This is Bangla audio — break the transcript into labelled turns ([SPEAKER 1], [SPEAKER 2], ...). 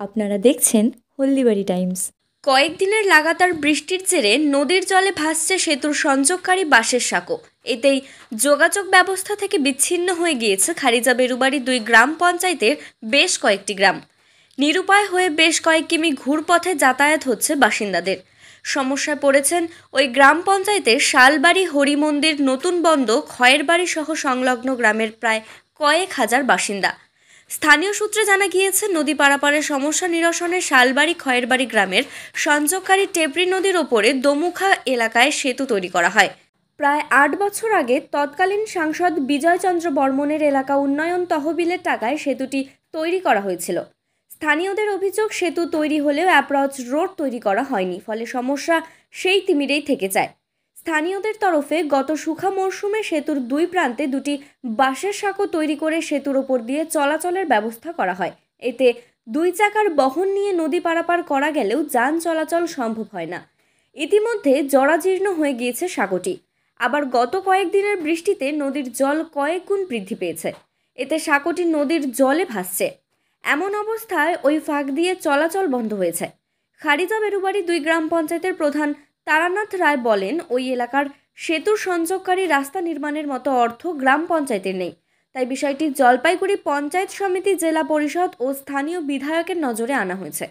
[SPEAKER 1] আপনারা দেখছেন হলদিবাড়ি টাইমস।
[SPEAKER 2] কয়েকদিনের লাগাতার বৃষ্টির জেরে নদীর জলে ভাসছে সেতুর সংযোগকারী বাঁশের সাঁকো। এতেই যোগাযোগ ব্যবস্থা থেকে বিচ্ছিন্ন হয়ে গিয়েছে খারিজা বেরুবাড়ি 2 গ্রাম পঞ্চায়েতের বেশ কয়েকটি গ্রাম। নিরুপায় হয়ে বেশ কয়েক কিমি ঘুরপথে যাতায়াত হচ্ছে বাসিন্দাদের। সমস্যায় পড়েছেন ওই গ্রাম পঞ্চায়েতের শালবাড়ি, হরিমন্দির, নতুন বন্দ, খয়েরবাড়ি সহ সংলগ্ন গ্রামের প্রায় কয়েক হাজার বাসিন্দা। স্থানীয় সূত্রে জানা গিয়েছে, নদী পারাপারের সমস্যা নিরসনে শালবাড়ি, খয়েরবাড়ি গ্রামের সংযোগকারী টেপরি নদীর ওপরে দোমুখা এলাকায় সেতু তৈরি করা হয়। প্রায় 8 বছর আগে তৎকালীন সাংসদ বিজয়চন্দ্র বর্মনের এলাকা উন্নয়ন তহবিলের টাকায় সেতুটি তৈরি করা হয়েছিল। স্থানীয়দের অভিযোগ, সেতু তৈরি হলেও অ্যাপ্রোচ রোড তৈরি করা হয়নি, ফলে সমস্যা সেই তিমিরেই থেকে যায়। স্থানীয়দের তরফে গত শুখা মরশুমে সেতুর 2 প্রান্তে 2টি বাঁশের সাঁকো তৈরি করে সেতুর ওপর দিয়ে চলাচলের ব্যবস্থা করা হয়। এতে 2 চাকার বহন নিয়ে নদী পারাপার করা গেলেও যান চলাচল সম্ভব হয় না। ইতিমধ্যে জরাজীর্ণ হয়ে গিয়েছে সাঁকোটি। আবার গত কয়েকদিনের বৃষ্টিতে নদীর জল কয়েক গুণ বৃদ্ধি পেয়েছে। এতে সাঁকোটি নদীর জলে ভাসছে। এমন অবস্থায় ওই ফাঁক দিয়ে চলাচল বন্ধ হয়েছে। খারিজা বেরুবাড়ি 2 গ্রাম পঞ্চায়েতের প্রধান তারানাথ রায় বলেন, ওই এলাকার সেতুর সংযোগকারী রাস্তা নির্মাণের মতো অর্থ গ্রাম পঞ্চায়েতের নেই। তাই বিষয়টি জলপাইগুড়ি পঞ্চায়েত সমিতি, জেলা পরিষদ ও স্থানীয় বিধায়কের নজরে আনা হয়েছে।